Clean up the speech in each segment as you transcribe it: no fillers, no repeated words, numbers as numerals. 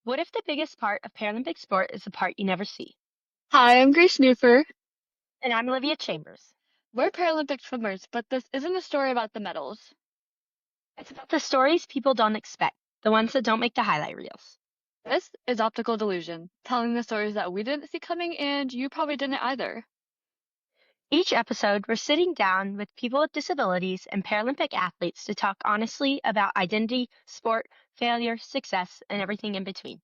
What if the biggest part of Paralympic sport is the part you never see? Hi, I'm Grace Newfer. And I'm Olivia Chambers. We're Paralympic swimmers, but this isn't a story about the medals. It's about the stories people don't expect, the ones that don't make the highlight reels. This is Optical Delusion, telling the stories that we didn't see coming and you probably didn't either. Each episode, we're sitting down with people with disabilities and Paralympic athletes to talk honestly about identity, sport, failure, success, and everything in between.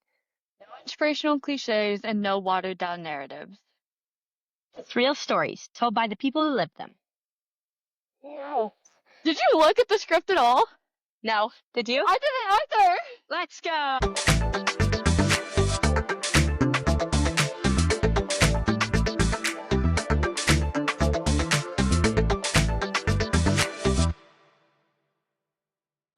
No inspirational cliches and no watered down narratives. It's real stories told by the people who live them. No. Did you look at the script at all? No, did you? I didn't either. Let's go!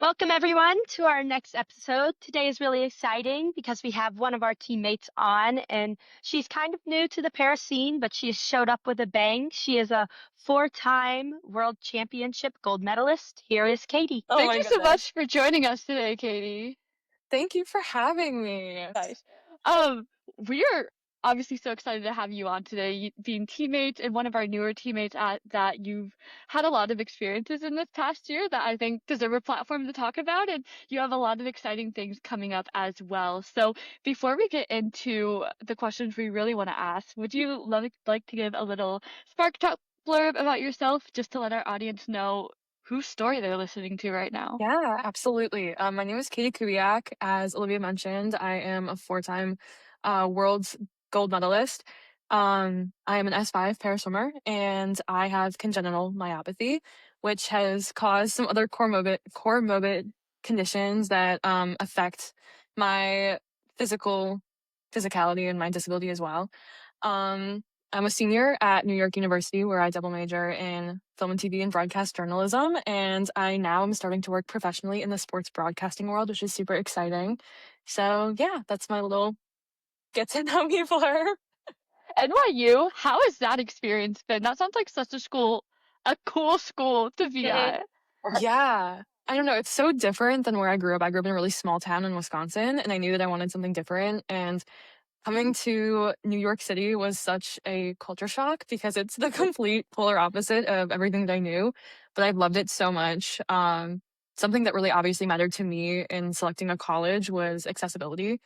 Welcome, everyone, to our next episode. Today is really exciting because we have one of our teammates on, and she's kind of new to the para scene, but she has showed up with a bang. She is a four-time World Championship gold medalist. Here is Katie. Oh Thank my you so goodness. much for joining us today, Katie. Thank you for having me. Nice. We are obviously so excited to have you on today, being teammates and one of our newer teammates at that you've had a lot of experiences in this past year that I think deserve a platform to talk about, and you have a lot of exciting things coming up as well. So before we get into the questions we really want to ask, would you like to give a little spark talk blurb about yourself just to let our audience know whose story they're listening to right now? Yeah, absolutely. My name is Katie Kubiak. As Olivia mentioned, I am a four-time World Gold Medalist. I am an S5 para swimmer, and I have congenital myopathy, which has caused some other core morbid conditions that affect my physicality and my disability as well. Um, I'm a senior at New York University, where I double major in film and TV and broadcast journalism, and I now am starting to work professionally in the sports broadcasting world, which is super exciting. So yeah, that's my little get to know me blurb. NYU, how has that experience been? That sounds like a cool school to be at. Yeah. I don't know. It's so different than where I grew up. I grew up in a really small town in Wisconsin, and I knew that I wanted something different. And coming to New York City was such a culture shock because it's the complete polar opposite of everything that I knew, but I've loved it so much. Something that really obviously mattered to me in selecting a college was accessibility.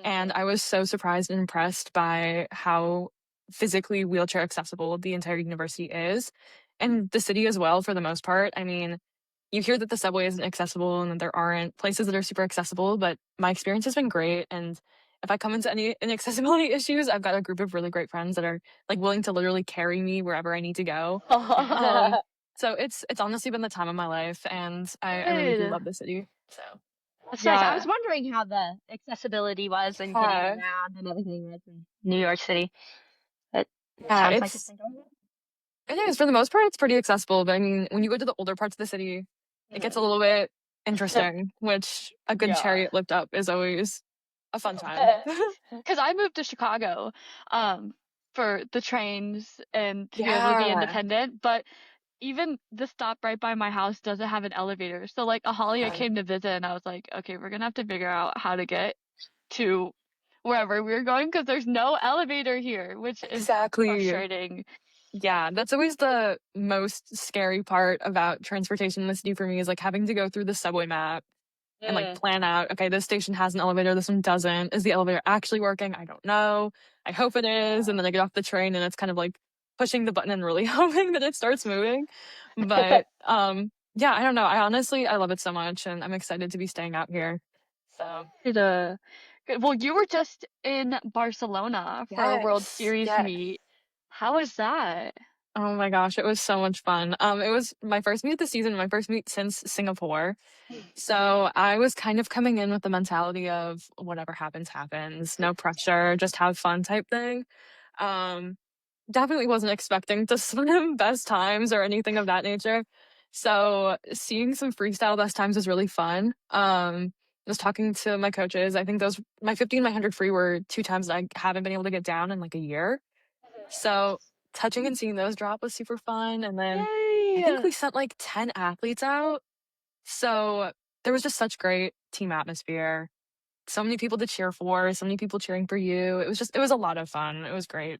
And I was so surprised and impressed by how physically wheelchair accessible the entire university is, and the city as well, for the most part. I mean, you hear that the subway isn't accessible and that there aren't places that are super accessible, but my experience has been great. And if I come into any inaccessibility issues, I've got a group of really great friends that are like willing to literally carry me wherever I need to go. Um, so it's honestly been the time of my life, and I really do Good. love the city. So That's nice. I Yeah. was wondering how the accessibility was and getting yeah, around and everything was in New York City. It yeah, sounds like it's been going it is for the most part. It's pretty accessible, but I mean, when you go to the older parts of the city, it gets a little bit interesting. Which a good Yeah. chariot lift up is always a fun time. Because I moved to Chicago for the trains and to be able to be Yeah. independent, but even the stop right by my house doesn't have an elevator. So like Ahalia Yeah. came to visit and I was like, okay, we're gonna have to figure out how to get to wherever we're going because there's no elevator here, which is Exactly. frustrating. Yeah, that's always the most scary part about transportation in the city for me, is like having to go through the subway map and like plan out, okay, this station has an elevator, this one doesn't. Is the elevator actually working? I don't know. I hope it is. And then I get off the train and it's kind of like pushing the button and really hoping that it starts moving. But yeah, I don't know. I love it so much, and I'm excited to be staying out here. So Well, you were just in Barcelona for a World yes, Series yeah. meet. How was that? Oh my gosh, it was so much fun. It was my first meet of the season, my first meet since Singapore. So I was kind of coming in with the mentality of whatever happens, happens, no pressure, just have fun type thing. Um, Definitely wasn't expecting to swim best times or anything of that nature. So seeing some freestyle best times was really fun. Was talking to my coaches. I think those my 50 and my 100 free were two times that I haven't been able to get down in like a year. So touching and seeing those drop was super fun. And then I think Yay! we sent like 10 athletes out. So there was just such great team atmosphere. so many people to cheer for, so many people cheering for you. It was a lot of fun. It was great.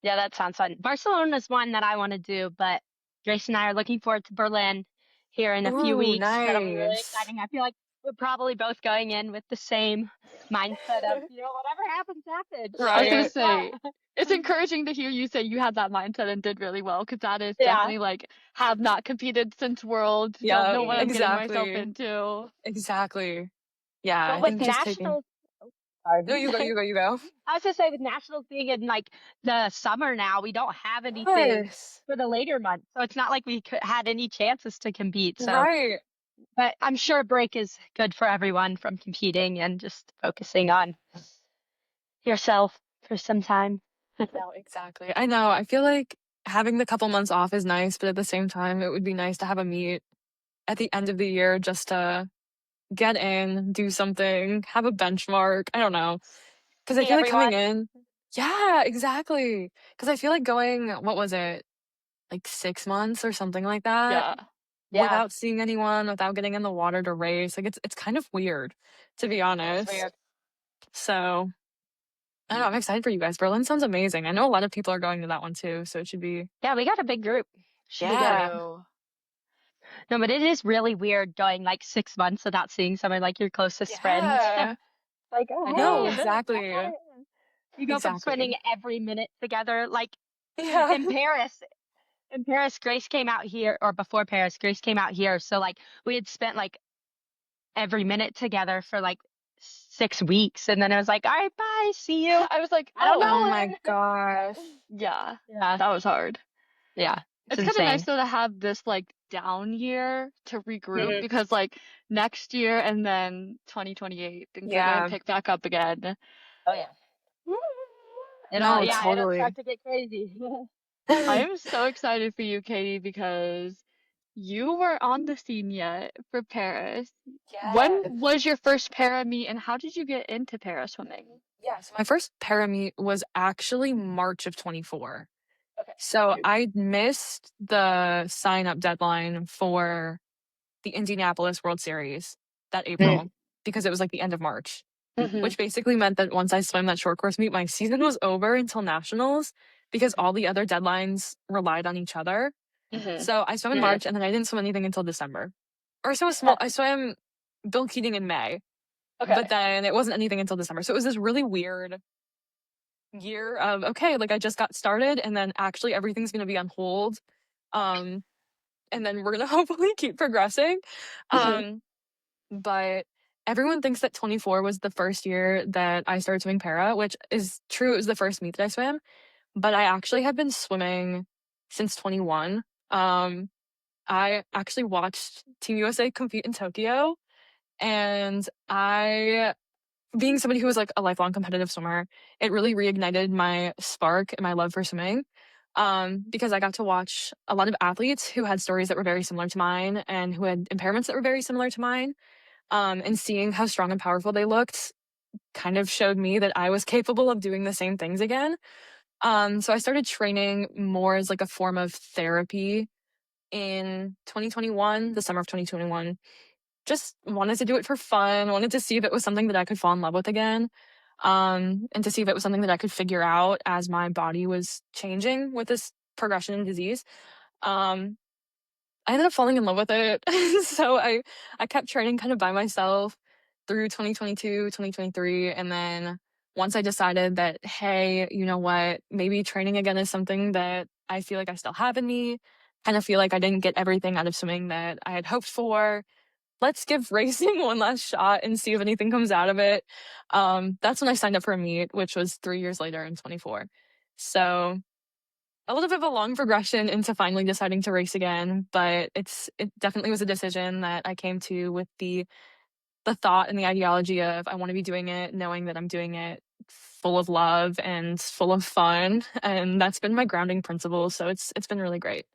Yeah, that sounds fun. Barcelona is one that I want to do, but Grace and I are looking forward to Berlin here in a few Ooh, weeks. That'll be really nice. exciting. I feel like we're probably both going in with the same mindset of, whatever happens, happens. I was Like, gonna Right. say, it's encouraging to hear you say you had that mindset and did really well, because that is yeah. definitely like, have not competed since World, don't Yeah, know what I'm getting myself exactly. into. Exactly. Yeah, Well, I with think just taking nationals, sorry. No, you go, you go, you go. I was just say with nationals being in like the summer now, we don't have anything Yes. for the later months, so it's not like we had any chances to compete. So, Right. but I'm sure a break is good for everyone from competing and just focusing on yourself for some time. No, exactly. I know. I feel like having the couple months off is nice, but at the same time, it would be nice to have a meet at the end of the year just to get in, do something, have a benchmark. I don't know. Because I See feel like coming everyone. in, yeah, exactly. Because I feel like going, what was it, like 6 months or something like that, Yeah. Yeah, without seeing anyone, without getting in the water to race. Like it's kind of weird, to be it's honest. weird. So I don't know. I'm excited for you guys. Berlin sounds amazing. I know a lot of people are going to that one too, so it should be. Yeah, we got a big group. Should be We good. Yeah. do. No, but it is really weird going like 6 months without seeing someone like your closest friends. Yeah. Like, I No, oh, hey, know. exactly. you go from spending Exactly. every minute together. Like Yeah. in Paris, Grace came out here, or before Paris, Grace came out here. So like we had spent like every minute together for like 6 weeks, and then it was like, all right, bye, see you. I was like, I don't oh, Oh know my when. gosh. yeah, Yeah, that was hard. yeah, it's It's kind of nice insane. though to have this like down year to regroup, Mhm. because like next year and then 2028 things are gonna Yeah. pick back up again. Oh yeah. No, It'll totally. start to get crazy. I am so excited for you, Katie, because you were on the scene yet for Paris. When Yes. was your first para meet and how did you get into para swimming? Yeah. So my first para meet was actually March of 24. Okay. So I missed the sign up deadline for the Indianapolis World Series that April because it was like the end of March, Mm-hmm. which basically meant that once I swam that short course meet, my season was over until nationals because all the other deadlines relied on each other. Mm-hmm. So I swam in March and then I didn't swim anything until December. Or so small. I swam Bill Keating in May, Okay. but then it wasn't anything until December. So it was this really weird year of okay, like I just got started and then actually everything's gonna be on hold. Um, and then we're gonna hopefully keep progressing. Mm-hmm. Um, but everyone thinks that 24 was the first year that I started swimming para, which is true. It was the first meet that I swam, but I actually have been swimming since 21. I actually watched Team USA compete in Tokyo, and being somebody who was like a lifelong competitive swimmer, it really reignited my spark and my love for swimming. Because I got to watch a lot of athletes who had stories that were very similar to mine and who had impairments that were very similar to mine. And seeing how strong and powerful they looked kind of showed me that I was capable of doing the same things again. So I started training more as like a form of therapy in 2021, the summer of 2021. Just wanted to do it for fun, wanted to see if it was something that I could fall in love with again. And to see if it was something that I could figure out as my body was changing with this progression in disease. Um, I ended up falling in love with it. So I kept training kind of by myself through 2022, 2023. And then once I decided that, hey, you know what, maybe training again is something that I feel like I still have in me, kind of feel like I didn't get everything out of swimming that I had hoped for. Let's give racing one last shot and see if anything comes out of it. That's when I signed up for a meet, which was 3 years later in 24. So a little bit of a long progression into finally deciding to race again, but it definitely was a decision that I came to with the thought and the ideology of I want to be doing it, knowing that I'm doing it full of love and full of fun, and that's been my grounding principle. So it's been really great.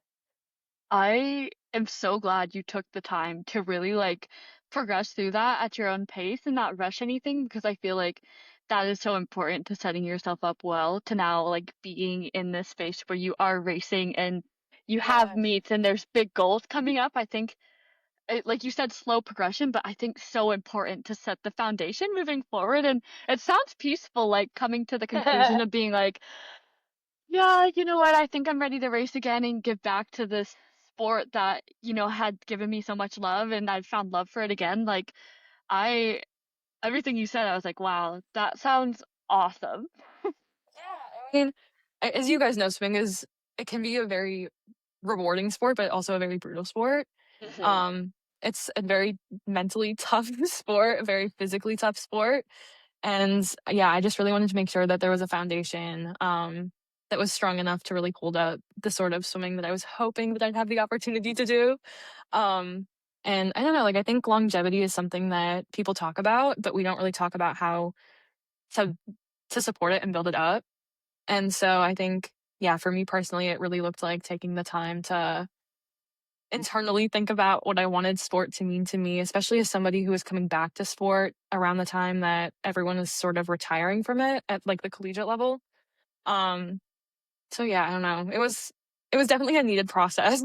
I am so glad you took the time to really like progress through that at your own pace and not rush anything, because I feel like that is so important to setting yourself up well to now like being in this space where you are racing and you have Yes. meets and there's big goals coming up. I think like you said, slow progression, but I think so important to set the foundation moving forward. And it sounds peaceful, like coming to the conclusion of being like, yeah, you know what? I think I'm ready to race again and give back to this sport that, had given me so much love, and I've found love for it again. Like, I, everything you said, I was like, wow, that sounds awesome. I mean, as you guys know, swimming it can be a very rewarding sport, but also a very brutal sport. Um, it's a very mentally tough sport, a very physically tough sport. And yeah, I just really wanted to make sure that there was a foundation that was strong enough to really hold up the sort of swimming that I was hoping that I'd have the opportunity to do. Um, and I don't know, like I think longevity is something that people talk about, but we don't really talk about how to support it and build it up. And so I think, yeah, for me personally, it really looked like taking the time to internally think about what I wanted sport to mean to me, especially as somebody who was coming back to sport around the time that everyone was sort of retiring from it at like the collegiate level. Um, so yeah, I don't know. It was definitely a needed process.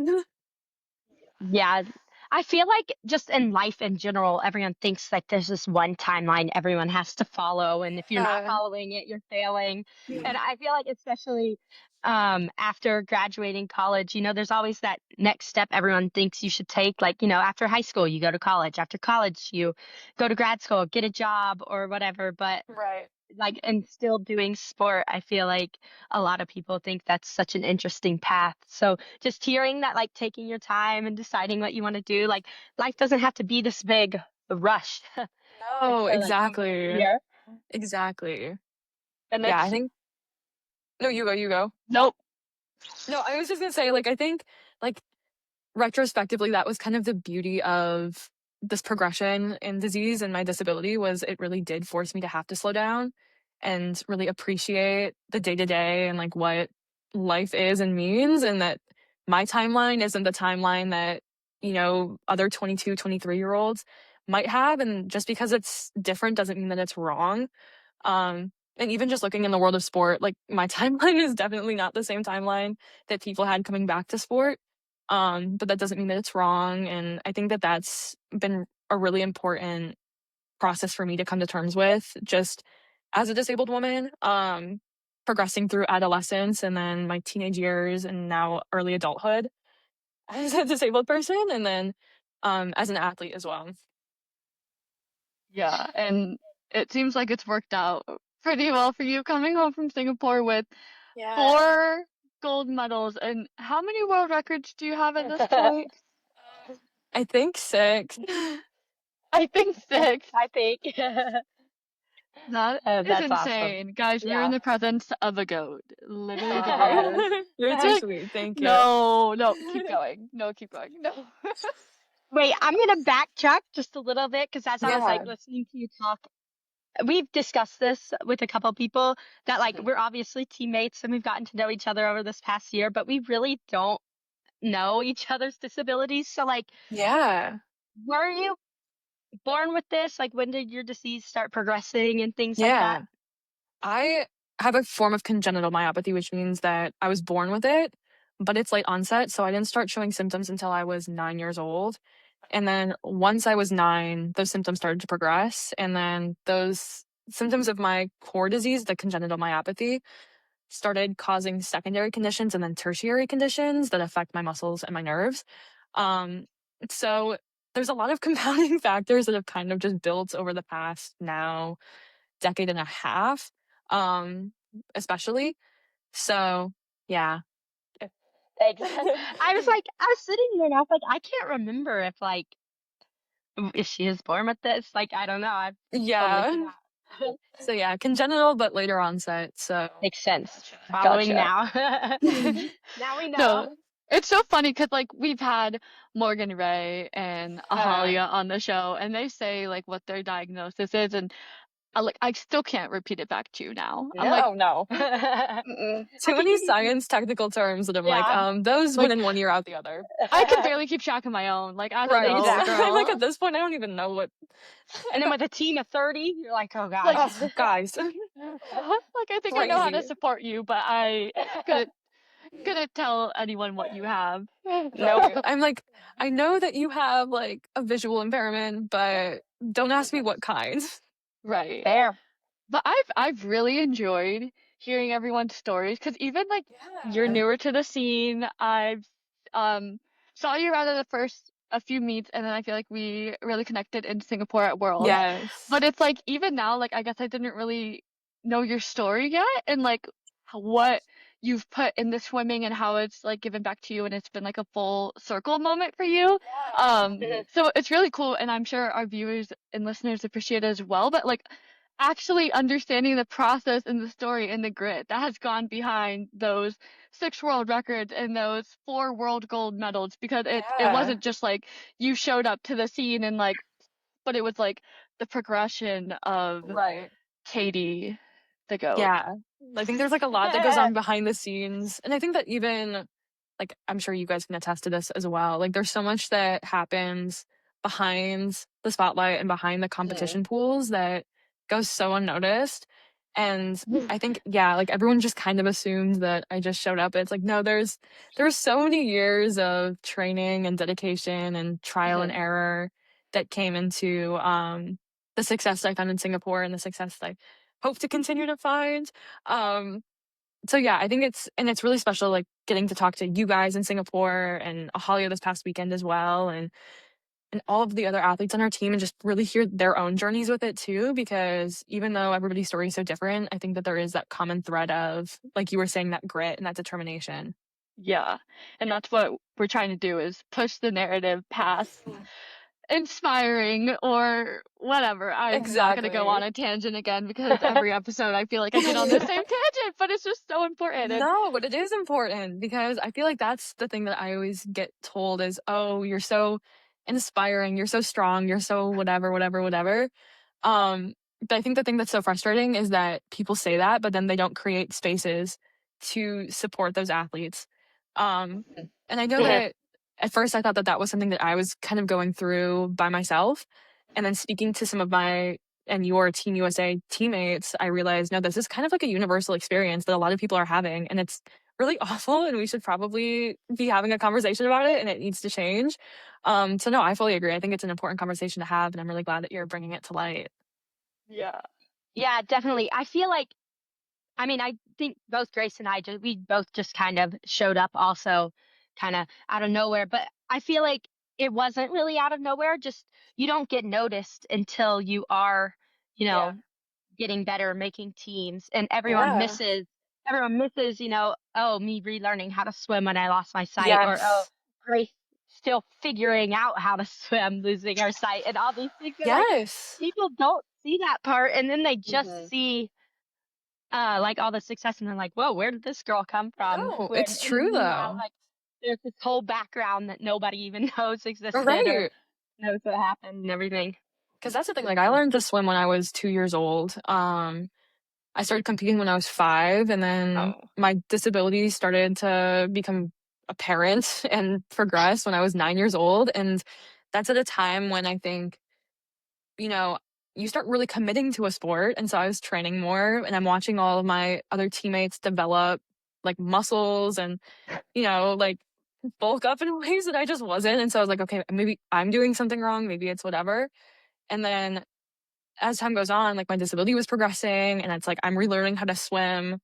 Yeah. I feel like just in life in general, everyone thinks like there's this one timeline everyone has to follow. And if you're not Yeah. following it, you're failing. And I feel like especially after graduating college, there's always that next step everyone thinks you should take. Like, after high school, you go to college. After college, you go to grad school, get a job or whatever. But Right. like and still doing sport, I feel like a lot of people think that's such an interesting path. So just hearing that, like taking your time and deciding what you want to do, like life doesn't have to be this big rush. It's No, like exactly. here. Exactly. And Yeah, I it's, think no, you go, you go. nope. No, I was just gonna say, like, I think, like, retrospectively, that was kind of the beauty of this progression in disease and my disability was it really did force me to have to slow down and really appreciate the day to day and like what life is and means and that my timeline isn't the timeline that other 22, 23-year olds might have, and just because it's different doesn't mean that it's wrong. And even just looking in the world of sport, like my timeline is definitely not the same timeline that people had coming back to sport. But that doesn't mean that it's wrong. And I think that that's been a really important process for me to come to terms with just as a disabled woman, progressing through adolescence and then my teenage years and now early adulthood as a disabled person and then as an athlete as well. Yeah. And it seems like it's worked out pretty well for you coming home from Singapore with Yeah. 4 gold medals. And how many world records do you have at this point? I think 6. I think 6. I think. That is That's awesome. insane. Guys, we're in Yeah. the presence of a goat. Literally the greatest. You're too Like, sweet. Thank you. no, no, keep going. No, keep going. No. Wait, I'm gonna backtrack just a little bit because as I was like Yeah. listening to you talk, we've discussed this with a couple people that like we're obviously teammates and we've gotten to know each other over this past year, but we really don't know each other's disabilities. So like, Yeah. were you born with this? Like, when did your disease start progressing and things like that? Yeah. I have a form of congenital myopathy, which means that I was born with it, but it's late onset. So I didn't start showing symptoms until I was 9 years old. And then once I was 9, those symptoms started to progress. And then those symptoms of my core disease, the congenital myopathy, started causing secondary conditions and then tertiary conditions that affect my muscles and my nerves. Um, so there's a lot of compounding factors that have kind of just built over the past now decade and a half, um, especially. So yeah. Thanks. I was sitting there and I was like, I can't remember if like, if she was born with this. Like, I don't know. I totally Yeah. forgot. So yeah, congenital but later onset. So Makes sense. Following Gotcha. now. Now we know. No, it's so funny because like we've had Morgan Ray and Ahalia on the show, and they say like what their diagnosis is, and I still can't repeat it back to you now. I'm like, oh no. I Too can many give you some, science technical terms that I'm like, yeah. those like went in one ear out the other. I can barely keep track of my own. Like I don't Right. know, I'm like girl. at this point I don't even know what And then with a team of 30, you're like, oh Like, gosh. oh, guys. like I think I know how to Crazy. support you, but I couldn't Couldn't tell anyone what you have. Nope. I'm like, I know that you have like a visual impairment, but don't ask me what kind. Right. Fair. But I've really enjoyed hearing everyone's stories because even like you're Yeah. newer to the scene. I've um saw you around at the first a few meets and then I feel like we really connected in Singapore at Worlds. Yes. But it's like even now, like I guess I didn't really know your story yet and like what you've put in the swimming and how it's like given back to you and it's been like a full circle moment for you. Mhm. So it's really cool and I'm sure our viewers and listeners appreciate it as well. But like actually understanding the process and the story and the grit that has gone behind those 6 world records and those 4 world gold medals because it Yeah. wasn't just like you showed up to the scene and like but it was like the progression of Right. Katie the goat. Yeah. I think there's like a lot that goes on behind the scenes. And I think that even like I'm sure you guys can attest to this as well. Like there's so much that happens behind the spotlight and behind the Mhm. competition pools that goes so unnoticed. And I think yeah, like everyone just kind of assumes that I just showed up. It's like no, there's so many years of training and dedication and trial and Mhm. error that came into the success I found in Singapore and the success that I hope to continue to find. Um so yeah, I think it's really special like getting to talk to you guys in Singapore and Ahalia this past weekend as well and all of the other athletes on our team and just really hear their own journeys with it too because even though everybody's story is so different, I think that there is that common thread of like you were saying that grit and that determination. Yeah. And that's what we're trying to do is push the narrative past inspiring or whatever. I'm not going to go on Exactly. a tangent again because every episode I feel like I get on the same tangent, but it's just so important. And No, but it is important because I feel like that's the thing that I always get told is, "Oh, you're so inspiring, you're so strong, you're so whatever, whatever, whatever." Um, but I think the thing that's so frustrating is that people say that, but then they don't create spaces to support those athletes. Um, and I know Mhm. that at first I thought that that was something that I was kind of going through by myself. And then speaking to some of my and your Team USA teammates, I realized, no, this is kind of like a universal experience that a lot of people are having. And it's really awful. And we should probably be having a conversation about it and it needs to change. So no, I fully agree. I think it's an important conversation to have, and I'm really glad that you're bringing it to light. yeah. Yeah, definitely. I feel like, I mean, I think both Grace and we both just kind of showed up also kind of out of nowhere, but I feel like it wasn't really out of nowhere. Just you don't get noticed until you are, you Yeah. know, getting better, making teams, and Yeah. everyone misses, oh, me relearning how to swim when I lost my sight, or oh, Yes. Grace still figuring out how to swim, losing her sight, and all these things are like Yes. people don't see that part, and then they just Mhm. see like all the success, and they're like, whoa, where did this girl come from? No, When it's true and meanwhile, though. like there's this whole background that nobody even knows existed or Right. knows what happened and everything. Because that's the thing. Like I learned to swim when I was 2 years old. I started competing when I was 5, and then Oh. my disability started to become apparent and progress when I was 9 years old. And that's at a time when I think, you know, you start really committing to a sport. And so I was training more, and I'm watching all of my other teammates develop like muscles and, like bulk up in ways that I just wasn't. And so I was like, okay, maybe I'm doing something wrong. Maybe it's whatever. And then as time goes on, like my disability was progressing and it's like I'm relearning how to swim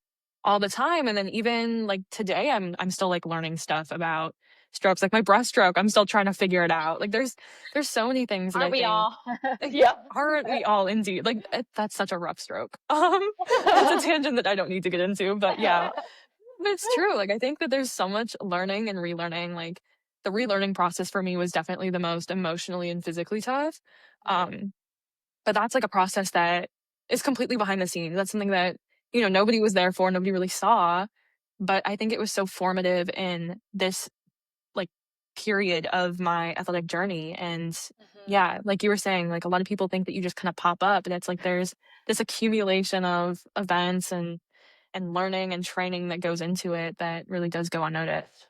all the time. And then even like today I'm still like learning stuff about strokes, like my breaststroke. I'm still trying to figure it out. Like there's so many things that Aren't I we think all? Yeah. aren't we all indeed? Like that's such a rough stroke. That's a tangent that I don't need to get into, but yeah. But it's true. Like I think that there's so much learning and relearning. Like the relearning process for me was definitely the most emotionally and physically tough. Um, but that's like a process that is completely behind the scenes. That's something that, nobody was there for, nobody really saw. But I think it was so formative in this like period of my athletic journey. And yeah, like you were saying, like a lot of people think that you just kind of pop up and it's like there's this accumulation of events and learning and training that goes into it that really does go unnoticed.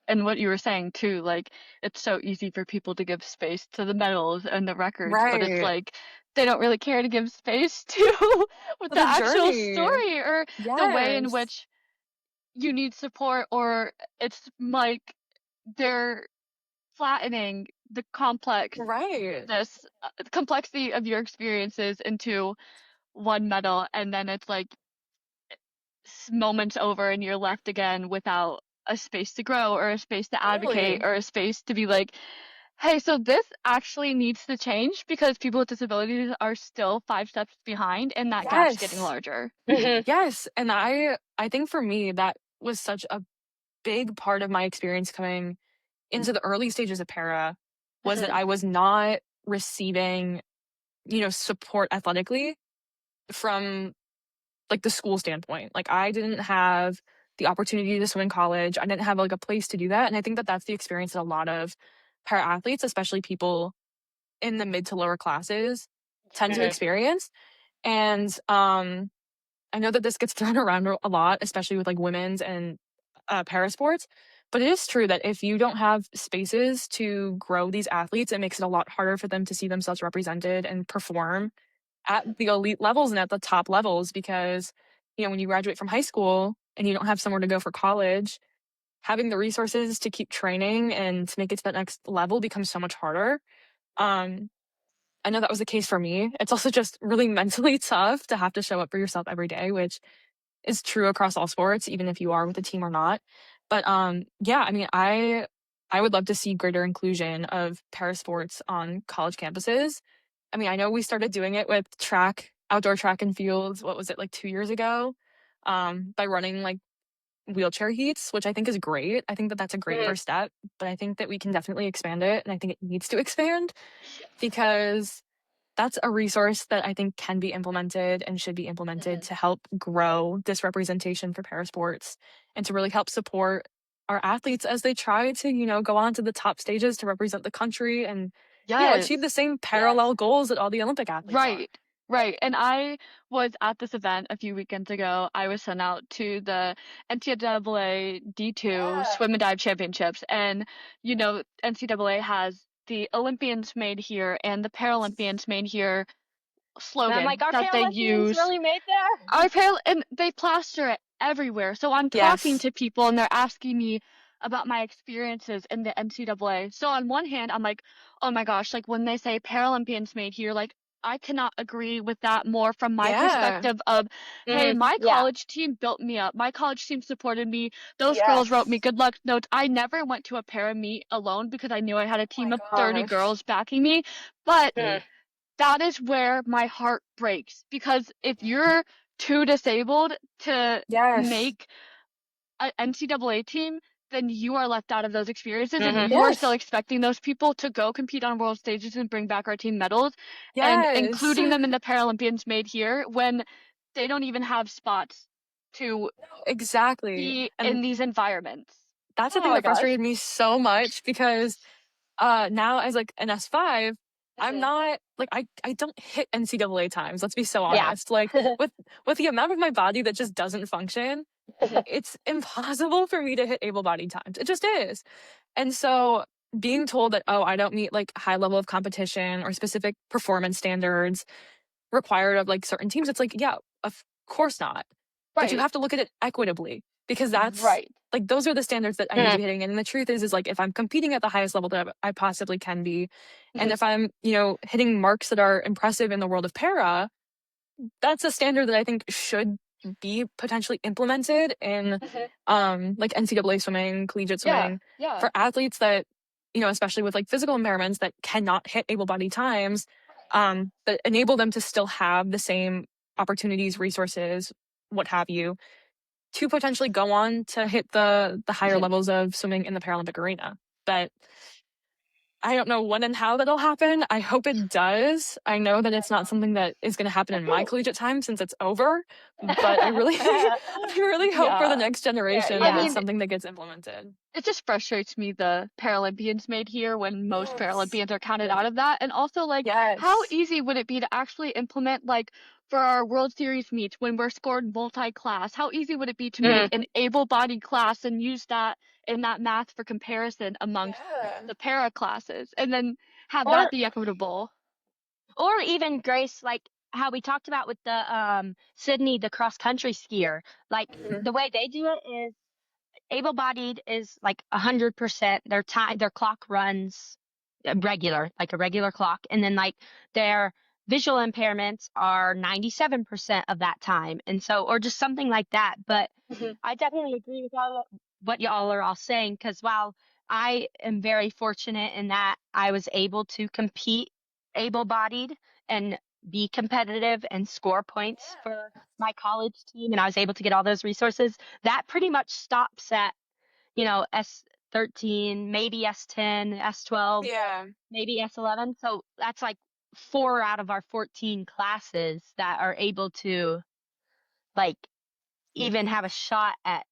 And what you were saying too, like it's so easy for people to give space to the medals and the records, but it's Right. like they don't really care to give space to with For the the actual journey. story or the way in Yes. which you need support, or it's like they're flattening the Right. complexity of your experiences into one medal, and then it's like moments over and you're left again without a space to grow or a space to advocate Totally. or a space to be like, hey, so this actually needs to change because people with disabilities are still 5 steps behind and that gap's getting Yes. larger. Yes. And I think for me that was such a big part of my experience coming into the early stages of para was that I was not receiving, support athletically from like the school standpoint. Like I didn't have the opportunity to swim in college. I didn't have like a place to do that. And I think that that's the experience that a lot of para athletes, especially people in the mid to lower classes, tend to experience. And I know that this gets thrown around a lot, especially with like women's and para sports. But it is true that if you don't have spaces to grow these athletes, it makes it a lot harder for them to see themselves represented and perform at the elite levels and at the top levels because, when you graduate from high school and you don't have somewhere to go for college, having the resources to keep training and to make it to that next level becomes so much harder. Um, I know that was the case for me. It's also just really mentally tough to have to show up for yourself every day, which is true across all sports, even if you are with a team or not. But yeah, I mean, I would love to see greater inclusion of para sports on college campuses. I mean, I know we started doing it with outdoor track and fields. What was it, like 2 years ago? By running like wheelchair heats, which I think is great. I think that that's a great first step, but I think that we can definitely expand it, and I think it needs to expand because that's a resource that I think can be implemented and should be implemented to help grow this representation for parasports and to really help support our athletes as they try to, go on to the top stages to represent the country and, Yes. achieve the same parallel goals that all the Olympic athletes are. Right. Right. And I was at this event a few weekends ago. I was sent out to the NCAA D2 Swim and Dive Championships. And, NCAA has the Olympians made here and the Paralympians made here And I'm like, slogan are that they Paralympians use. really made there? And they plaster it everywhere. So I'm talking Yes. to people and they're asking me about my experiences in the NCAA. So on one hand, I'm like, oh my gosh, like when they say Paralympians made here, like I cannot agree with that more from my Yeah. perspective of, hey, my Yeah. college team built me up. My college team supported me. Those girls wrote Yes. me good luck notes. I never went to a para meet alone because I knew I had a Oh team my of 30 gosh. girls backing me. But that is where my heart breaks because if you're too disabled to Yes. make an NCAA team, then you are left out of those experiences and you are still Yes. expecting those people to go compete on world stages and bring back our team medals and Yes. including them in the Paralympians made here when they don't even have spots to Exactly. be And in these environments. that's the Oh thing my that gosh. frustrated me so much because now as like an S5, I'm not like I don't hit NCAA times. Let's be so Yeah. honest. Like with the amount of my body that just doesn't function, it's impossible for me to hit able-bodied times. It just is. And so being told that, oh, I don't meet like high level of competition or specific performance standards required of like certain teams, it's like, yeah, of course not. But you Right. have to look at it equitably because that's Right. like those are the standards that I need to be hitting. And the truth is like if I'm competing at the highest level that I possibly can be, and if I'm, hitting marks that are impressive in the world of para, that's a standard that I think should be potentially implemented in like NCAA swimming, collegiate Yeah. swimming Yeah. for athletes that, especially with like physical impairments that cannot hit able-bodied times, that enable them to still have the same opportunities, resources, what have you, to potentially go on to hit the higher levels of swimming in the Paralympic arena. But I don't know when and how that'll happen. I hope it does. I know that it's not something that is going to happen in my collegiate time since it's over, but I really, I really hope for the Yeah. next generation I that it's mean, something that gets implemented. it just frustrates me the Paralympians made here when most Paralympians are counted out of that. And also, like, how Yes. easy would it be to actually implement, like, for our World Series meets when we're scored multi-class? How easy would it be to make an able-bodied class and use that in that math for comparison amongst Yeah. the para classes and then have that Or be equitable? or even Grace, like how we talked about with the Sydney, the cross country skier, like the way they do it is able-bodied is like 100%. Their clock runs regular, like a regular clock, and then like their visual impairments are 97% of that time, and so or just something like that. But I definitely agree with all what y'all are all saying, because while I am very fortunate in that I was able to compete able-bodied and be competitive and score points for my college team, and I was able to get all those resources, that pretty much stops at, S13, maybe S10, S12, Yeah. maybe S11. So that's like 4 out of our 14 classes that are able to like even have a shot at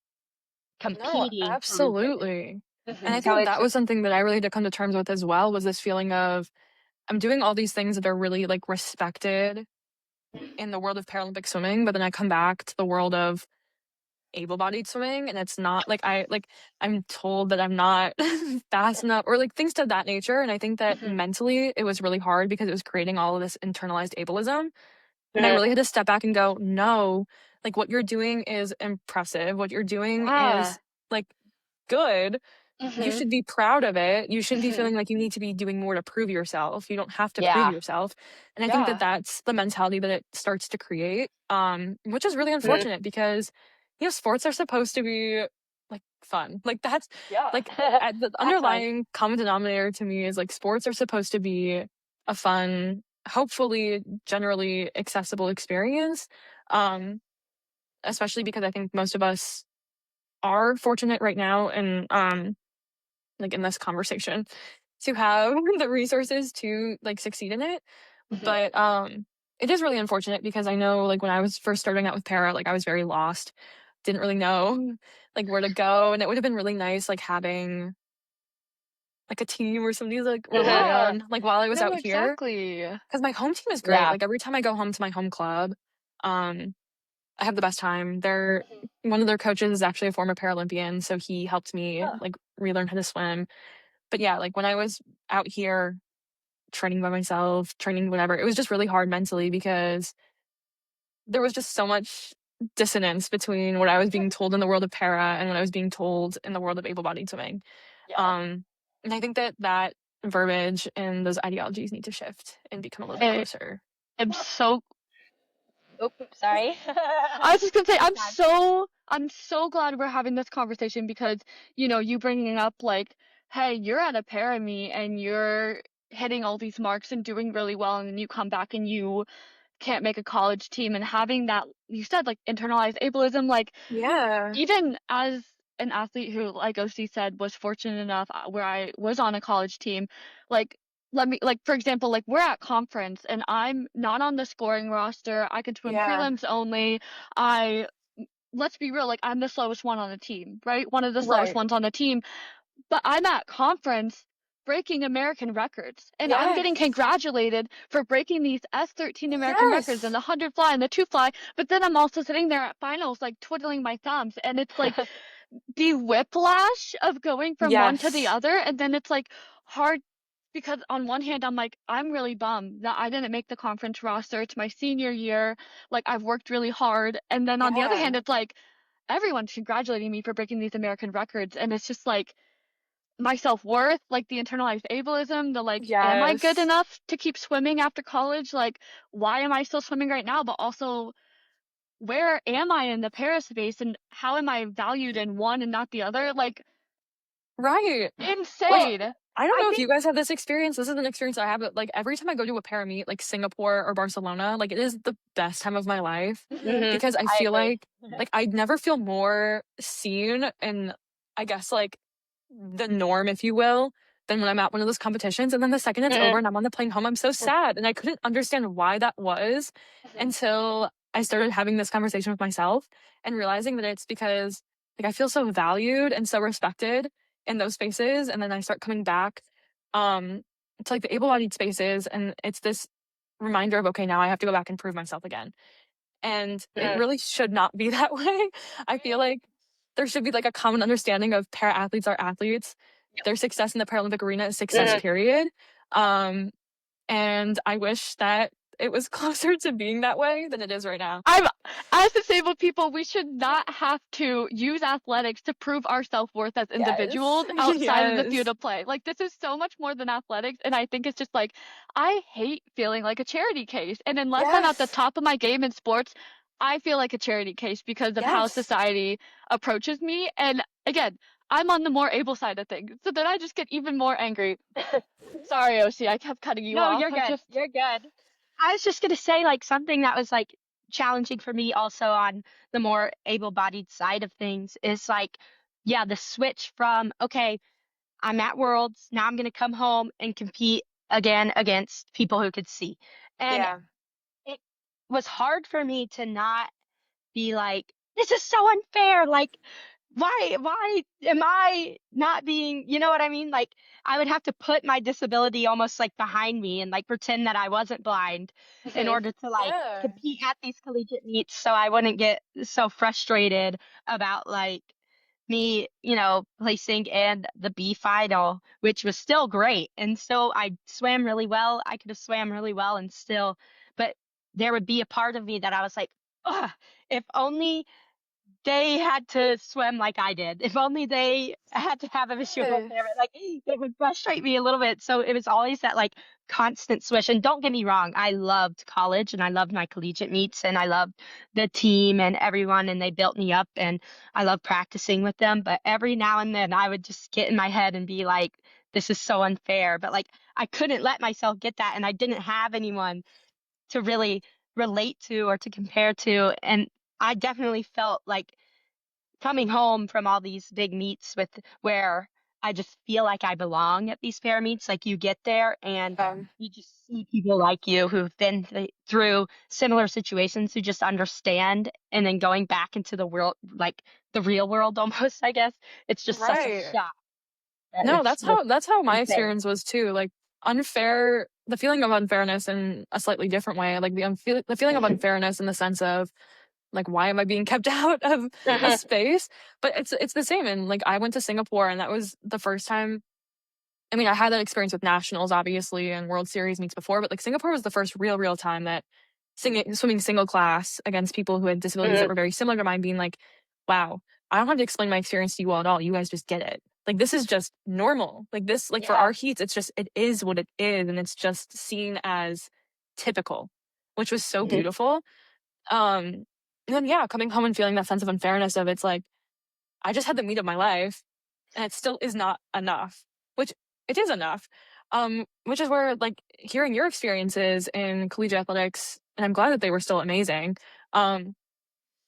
No, competing for religion. absolutely. And I So think it's that was just, something that I really had to come to terms with as well, was this feeling of I'm doing all these things that are really like respected in the world of Paralympic swimming, but then I come back to the world of able-bodied swimming and it's not like I'm told that I'm not fast enough or like things to that nature. And I think that mentally it was really hard because it was creating all of this internalized ableism. And I really had to step back and go, no, like what you're doing is impressive. What you're doing yeah. is like good. You should be proud of it. You shouldn't be feeling like you need to be doing more to prove yourself. You don't have to prove Yeah. yourself. And I think that that's the mentality that it starts to create, which is really unfortunate because, sports are supposed to be like fun. Like that's like the That's right. underlying common denominator to me is like sports are supposed to be a fun, hopefully generally accessible experience. Especially because I think most of us are fortunate right now and like in this conversation to have the resources to like succeed in it. But it is really unfortunate because I know like when I was first starting out with para, like I was very lost, didn't really know like where to go, and it would have been really nice like having like a team or somebody to like rely Yeah. on like while I was No, out here, exactly. because my home team is great. Like every time I go home to my home club, I have the best time. One of their coaches is actually a former Paralympian, so he helped me like relearn how to swim. But yeah, like when I was out here training by myself, training whatever, it was just really hard mentally because there was just so much dissonance between what I was being told in the world of para and what I was being told in the world of able-bodied swimming. And I think that verbiage and those ideologies need to shift and become a little bit I closer. am so Oh, sorry. I was just gonna say, Anytime. I'm so glad we're having this conversation because, you bringing up like, hey, you're at a parami and you're hitting all these marks and doing really well, and then you come back and you can't make a college team, and having that, you said like internalized ableism, like Yeah. even as an athlete who, like OC said, was fortunate enough where I was on a college team, like let me like for example, like we're at conference and I'm not on the scoring roster. I can swim Yeah. prelims only. I Let's be real, like I'm the slowest one on the team, right? One of the slowest Right. ones on the team, but I'm at conference breaking American records, and I'm Yes. getting congratulated for breaking these S13 American records and Yes. the 100 fly and the 2 fly, but then I'm also sitting there at finals like twiddling my thumbs, and it's like the whiplash of going from one to the Yes. other, and then it's like hard because on one hand I'm like I'm really bummed that I didn't make the conference roster. It's my senior year, like I've worked really hard, and then on the other Yeah. hand it's like everyone's congratulating me for breaking these American records, and it's just like my self-worth, like the internalized ableism, the like, am I good Yes. enough to keep swimming after college? Like, why am I still swimming right now? But also, where am I in the para space and how am I valued in one and not the other? Like, Right. Like, insane. I don't I know if think you guys have this experience. This is an experience I have, but like every time I go to a para meet, like Singapore or Barcelona, like it is the best time of my life because I I feel agree. like I'd never feel more seen and I guess like the norm, if you will, than when I'm at one of those competitions. And then the second it's over and I'm on the plane home, I'm so sad. And I couldn't understand why that was until I started having this conversation with myself and realizing that it's because like I feel so valued and so respected in those spaces, and then I start coming back to like the able-bodied spaces, and it's this reminder of okay, now I have to go back and prove myself again. And it really should not be that way. I feel like there should be like a common understanding of para athletes are athletes. Their success in the Paralympic arena is success, period. And I wish that it was closer to being that way than it is right now. As disabled people, we should not have to use athletics to prove our self-worth as individuals outside of the field of play. Like, this is so much more than athletics, and I think it's just like, I hate feeling like a charity case. And unless I'm at the top of my game in sports, I feel like a charity case because of how society approaches me. And again, I'm on the more able side of things, so then I just get even more angry. Sorry, OC, I kept cutting you No, off. you're good. You're good. I was just gonna say like something that was like challenging for me also on the more able-bodied side of things is like, yeah, the switch from, okay, I'm at Worlds, now I'm gonna come home and compete again against people who could see. And Yeah. it was hard for me to not be like, this is so unfair. Like, why am I not being, you know what I mean? Like, I would have to put my disability almost like behind me and like pretend that I wasn't blind in order to like Yeah. compete at these collegiate meets so I wouldn't get so frustrated about like me, placing in the B final, which was still great. And so I swam really well. I could have swam really well and still, but there would be a part of me that I was like, ugh, if only they had to swim like I did. If only they had to have a visual impairment. Like, it would frustrate me a little bit. So it was always that like constant swish. And don't get me wrong, I loved college and I loved my collegiate meets and I loved the team and everyone and they built me up and I love practicing with them. But every now and then I would just get in my head and be like, this is so unfair. But like I couldn't let myself get that and I didn't have anyone to really relate to or to compare to. And I definitely felt like coming home from all these big meets with where I just feel like I belong at these fair meets. Like you get there and you just see people like you who've been through similar situations who just understand. And then going back into the world, like the real world almost, I guess, it's just such a Right. shock. That No, it's just that's how my insane. experience was too. Like unfair, the feeling of unfairness in a slightly different way. Like the feeling of unfairness in the sense of like why am I being kept out of a space? But it's the same. And like I went to Singapore and that was the first time. I mean, I had that experience with nationals obviously and World Series meets before, but like Singapore was the first real time that swimming single class against people who had disabilities that were very similar to mine, being like, wow, I don't have to explain my experience to you all at all. You guys just get it. Like this is just normal. Like this, like for our heats, it is what it is, and it's just seen as typical, which was so beautiful. And then yeah, coming home and feeling that sense of unfairness of it's like I just had the meet of my life, and it still is not enough, which it is enough. Which is where like hearing your experiences in collegiate athletics, and I'm glad that they were still amazing. And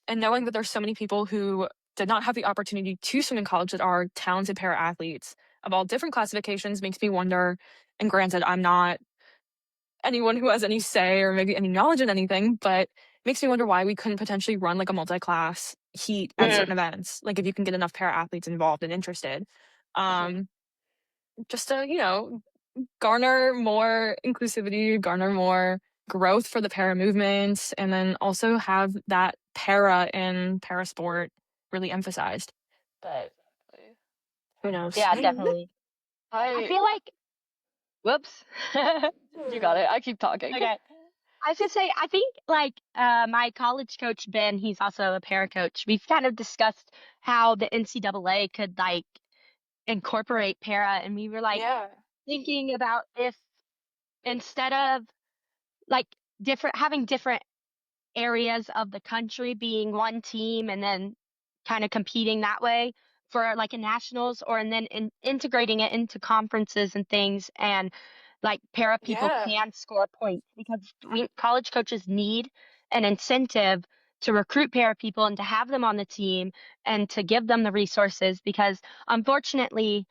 knowing that there's so many people who did not have the opportunity to swim in college that are talented para athletes of all different classifications makes me wonder. And granted, I'm not anyone who has any say or maybe any knowledge in anything, but makes me wonder why we couldn't potentially run like a multi-class heat at certain events. Like if you can get enough para athletes involved and interested. Just to, garner more inclusivity, garner more growth for the para movement, and then also have that para and para sport really emphasized. But who knows? Yeah, definitely. I feel like, whoops. You got it. I keep talking. Okay. I was gonna say, I think like my college coach Ben, he's also a para coach. We've kind of discussed how the NCAA could like incorporate para, and we were like thinking about if instead of like having different areas of the country being one team and then kind of competing that way for like a nationals or and then integrating it into conferences and things and like para people can score points because college coaches need an incentive to recruit para people and to have them on the team and to give them the resources because unfortunately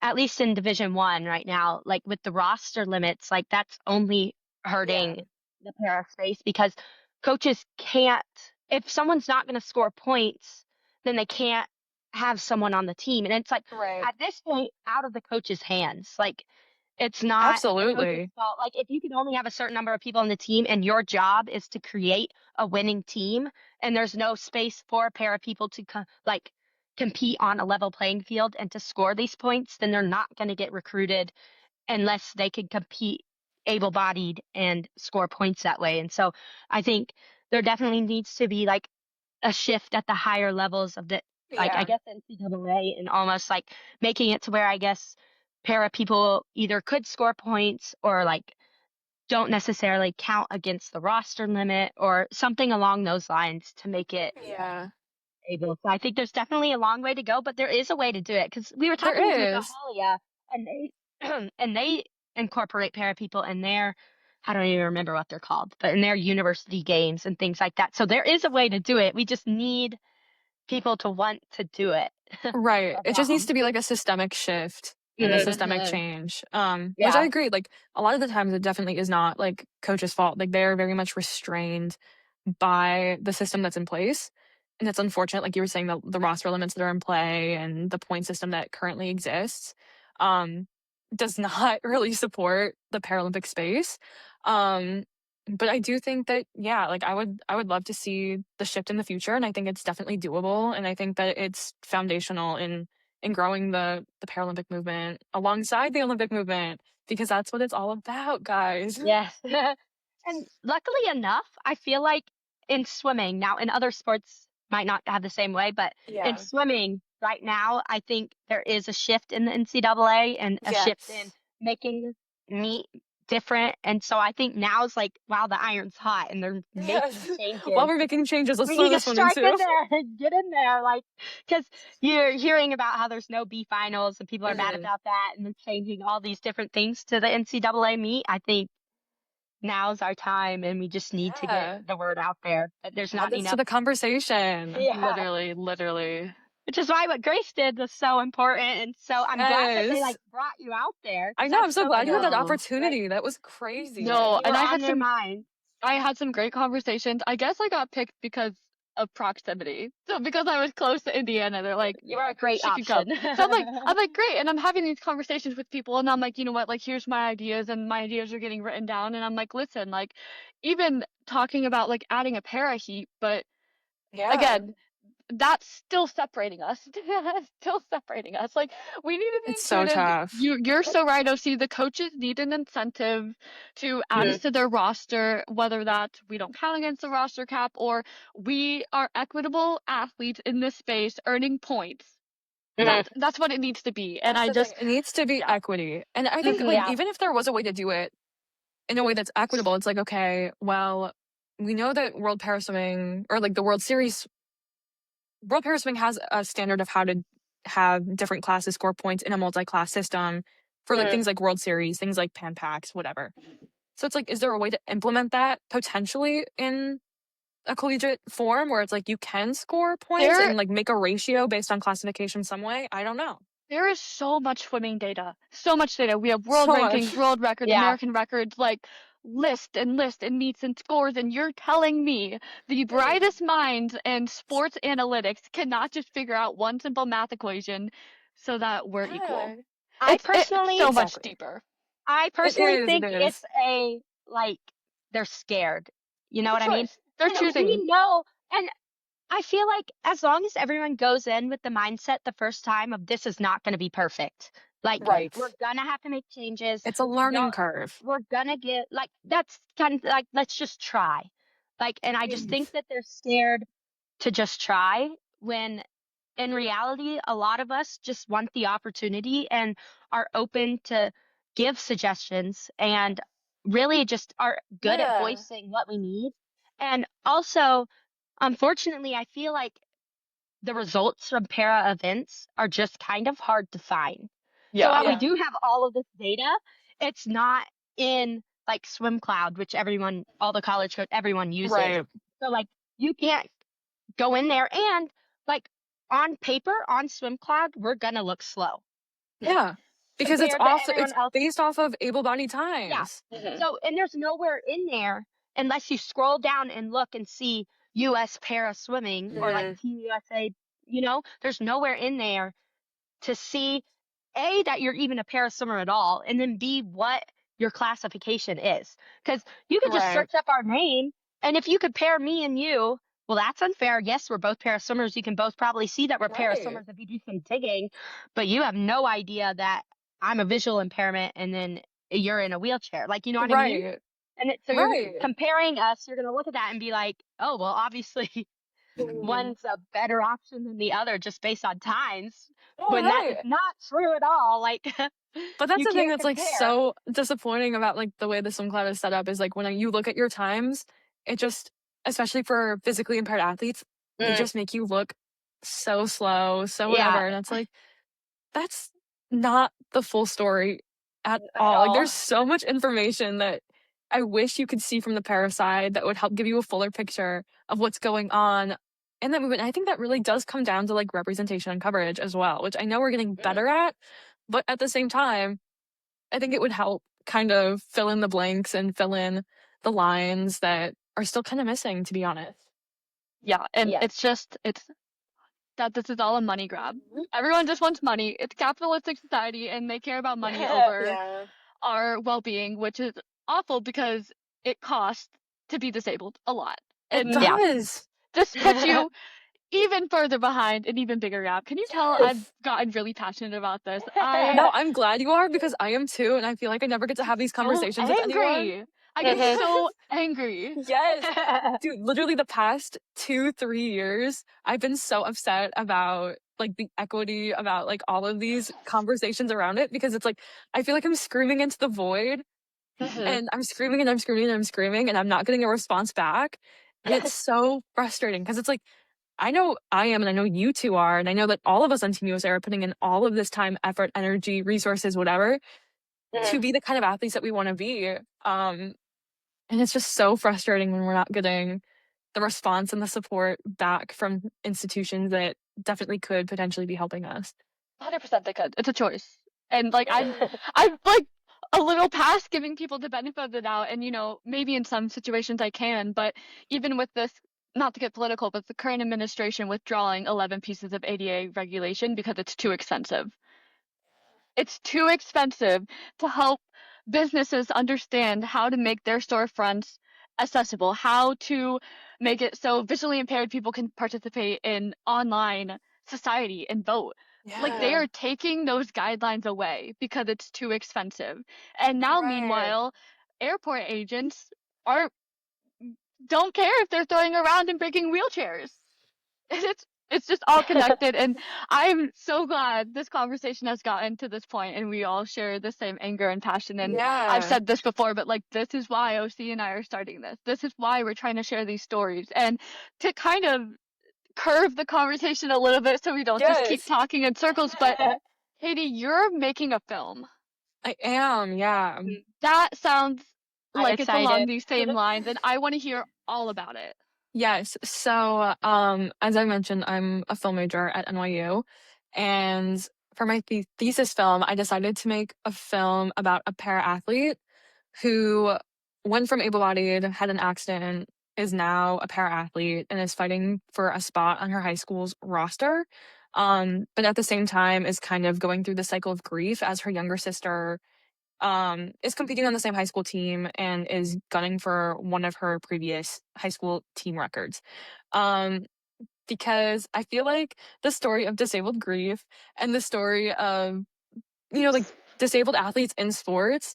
at least in Division 1 right now, like with the roster limits, like that's only hurting the para space because coaches can't, if someone's not going to score points, then they can't have someone on the team. And it's like at this point, out of the coach's hands. Like it's not the coach's Absolutely. fault. Like if you can only have a certain number of people on the team and your job is to create a winning team and there's no space for para people to like compete on a level playing field and to score these points, then they're not going to get recruited unless they can compete able-bodied and score points that way. And so I think there definitely needs to be like a shift at the higher levels of the, like, I Yeah. guess NCAA, and almost like making it to where I guess para people either could score points or like don't necessarily count against the roster limit or something along those lines to make it Yeah. able. So I think there's definitely a long way to go, but there is a way to do it because we were talking with There is. Mahalia, and they and they incorporate para people in their, I don't even remember what they're called, but in their university games and things like that. So there is a way to do it. We just need people to want to do it. Right. It just needs Um, to be like a systemic shift and a systemic mhm. change. Which I Yeah. agree. Like a lot of the times it definitely is not like coach's fault. Like they're very much restrained by the system that's in place. And it's unfortunate, like you were saying, the roster limits that are in play and the point system that currently exists um, does not really support the Paralympic space. Um, but I do think that, yeah, like I would love to see the shift in the future, and I think it's definitely doable, and I think that it's foundational in growing the Paralympic movement alongside the Olympic movement because that's what it's all about, guys. Yes. And luckily enough, I feel like in swimming, now in other sports might not have the same way, but in Yeah. swimming right now, I think there is a shift in the NCAA and a shift in Yes. making meet different. And so I think now is like, wow, the iron's hot and they're making Yes. While changes. we're making changes, let's We throw need to this one in strike in too. there and get in there, like, because you're hearing about how there's no B finals and people are mad Mhm. about that, and they're changing all these different things to the NCAA meet. I think now's our time, and we just need to get Yeah. the word out there that there's Add not this to enough. the conversation. Yeah. Literally, literally. Which is why what Grace did was so important. And so I'm glad that they Yes. like brought you out there I because know, I'm that's so so I glad you had that important. know. Like, opportunity. That was crazy. No, you and were on their mind. I had some great conversations. I guess I got picked because of proximity. So because I was close to Indiana, they're like, You were a great she can come. option. So I'm like, great. And I'm having these conversations with people, and I'm like, you know what? Like, here's my ideas, and my ideas are getting written down. And I'm like, listen, like, even talking about like adding a para heat, but Yeah. again, that's still separating us. Still separating us. Like we need to be It's so included. tough. You're so right, OC. The coaches need an incentive to add us Mhm. to their roster, whether that's we don't count against the roster cap or we are equitable athletes in this space earning points. Mhm. That's what it needs to be. And That's I the thing. just It needs to be yeah. equity. And I think like Mhm. Yeah. even if there was a way to do it in a way that's equitable, it's like, okay, well, we know that World Paraswimming or like the World Paraswimming has a standard of how to have different classes score points in a multi-class system for like Mhm. things like World Series, things like Pan Packs, whatever. So it's like, is there a way to implement that potentially in a collegiate form where it's like you can score points There and like make a ratio based on classification some way? I don't know. There is so much swimming data. So much data. We have world So much. rankings, world records, Yeah. American records, like list and meets and scores. And you're telling me the brightest minds in sports analytics cannot just figure out one simple math equation so that we're equal. Yeah. I It's personally, so much Exactly. deeper. I It personally is. It think is. it's a like they're scared. You know It's a what I mean? choice. They're And choosing. we know, and I feel like as long as everyone goes in with the mindset the first time of this is not going to be perfect. Like Right. we're gonna have to make changes. It's a No, learning curve. we're gonna get like that's kind of like let's just try. Like, and I just Mm. think that they're scared to just try when in reality, a lot of us just want the opportunity and are open to give suggestions and really just are good at Yeah. voicing what we need. And also, unfortunately, I feel like the results from para events are just kind of hard to find. So Yeah. while we Yeah. do have all of this data, it's not in like Swim Cloud, which everyone, all the college coach, everyone uses. Right. So like you can't go in there and like on paper on Swim Cloud, we're gonna look slow Yeah. Because compared to everyone it's else. based off of able-bodied Yeah. times. So and there's nowhere in there unless you scroll down and look and see US para swimming or like Mhm. Team USA, there's nowhere in there to see A, that you're even a para swimmer at all, and then B, what your classification is. Because you could just Right. search up our name, and if you could pair me and you, well, that's unfair. Yes, we're both para swimmers. You can both probably see that we're para Right. swimmers if you do some digging, but you have no idea that I'm a visual impairment, and then you're in a wheelchair. Like, you know what I mean? Right. And so you're Right. comparing us, you're going to look at that and be like, oh, well, obviously one's a better option than the other just based on times, Oh, when that is right. not true at all. Like, But that's you the thing can't that's like compare. so disappointing about like the way the swim club is set up is like when you look at your times, it just, especially for physically impaired athletes, they Mm, just make you look so slow, so yeah, whatever. And it's like, that's not the full story at at all. Like all. there's so much information that I wish you could see from the para side that would help give you a fuller picture of what's going on in that movement. And I think that really does come down to like representation and coverage as well, which I know we're getting Mm, better at, but at the same time, I think it would help kind of fill in the blanks and fill in the lines that are still kind of missing, to be honest. Yeah, and yes. it's that this is all a money grab. Everyone just wants money. It's capitalistic society and they care about money over Yeah. our well-being, which is awful because it costs to be disabled a lot. It And Yeah. does. this puts you even further behind an even bigger gap. Can you tell I've Yes. gotten really passionate about this? No, I'm glad you are because I am too, and I feel like I never get to have these So conversations with anyone. angry. I get Mhm. so angry. Yes. Dude, literally the past 2, 3 years, I've been so upset about like the equity, about like all of these conversations around it because it's like I feel like I'm screaming into the void Mhm. and I'm screaming and I'm screaming and I'm screaming and I'm not getting a response back. And it's Yes. so frustrating because it's like I know I am and I know you two are, and I know that all of us on Team USA are putting in all of this time, effort, energy, resources, whatever, Mhm. to be the kind of athletes that we want to be. And it's just so frustrating when we're not getting the response and the support back from institutions that definitely could potentially be helping us. 100% they could. It's a choice. And like I'm like a little past giving people the benefit of the doubt and maybe in some situations I can, but even with this, not to get political, but the current administration withdrawing 11 pieces of ADA regulation because it's too expensive. It's too expensive to help businesses understand how to make their storefronts accessible, how to make it so visually impaired people can participate in online society and vote. Like they Yeah. are taking those guidelines away because it's too expensive. And now, Right. meanwhile, airport agents aren't don't care if they're throwing around and breaking wheelchairs. It's just all connected and I'm so glad this conversation has gotten to this point and we all share the same anger and passion and I've Yeah. said this before but like this is why OC and I are starting this. This is why we're trying to share these stories and to kind of curve the conversation a little bit so we don't just keep Yes. talking in circles but Katie, you're making a film. I am. Yeah. That sounds I'm like it's along excited. these same lines and I want to hear all about it. Yes. So, as I mentioned, I'm a film major at NYU, and for my thesis film, I decided to make a film about a para athlete who went from able-bodied, had an accident, is now a para athlete, and is fighting for a spot on her high school's roster. But at the same time, is kind of going through the cycle of grief as her younger sister is competing on the same high school team and is gunning for one of her previous high school team records. Um, because I feel like the story of disabled grief and the story of, like disabled athletes in sports